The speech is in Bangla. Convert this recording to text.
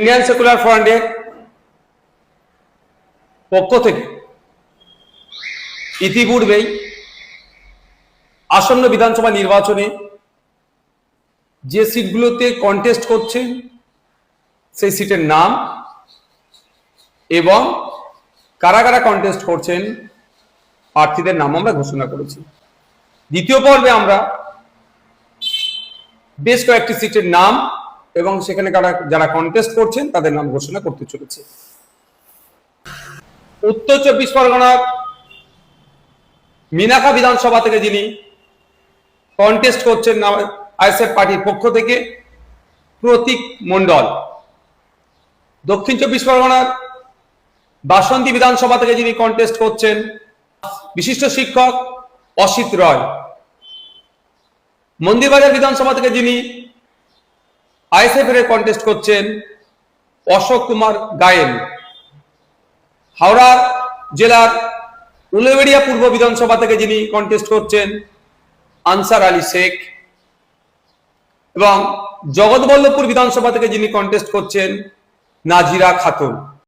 ইন্ডিয়ান সেকুলার ফ্রন্টের পক্ষ থেকে ইতিপূর্বেই আসন্ন বিধানসভা নির্বাচনে যে সিটগুলোতে কন্টেস্ট করছেন সেই সিটের নাম এবং কারা কারা কন্টেস্ট করছেন প্রার্থীদের নাম আমরা ঘোষণা করেছি। দ্বিতীয় পর্বে আমরা বেশ কয়েকটি সিটের নাম এবং সেখানে যারা কন্টেস্ট করছেন তাদের নাম ঘোষণা করতে চলেছে। উত্তর 24 পরগনার মিনাখা বিধানসভা থেকে যিনি কন্টেস্ট করছেন আইএসএফ পার্টির পক্ষ থেকে প্রতীক মণ্ডল, দক্ষিণ 24 পরগনার বাসন্তী বিধানসভা থেকে যিনি কন্টেস্ট করছেন বিশিষ্ট শিক্ষক অসিত রয়, মন্দিরবাজার বিধানসভা থেকে যিনি আইএসএফ এর কন্টেস্ট করছেন অশোক কুমার গায়েন, হাওড়া জেলার উলুবেড়িয়া পূর্ব বিধানসভা থেকে যিনি কন্টেস্ট করছেন আনসার আলী শেখ এবং জগৎবল্লভপুর বিধানসভা থেকে যিনি কন্টেস্ট করছেন নাজিরা খাতুন।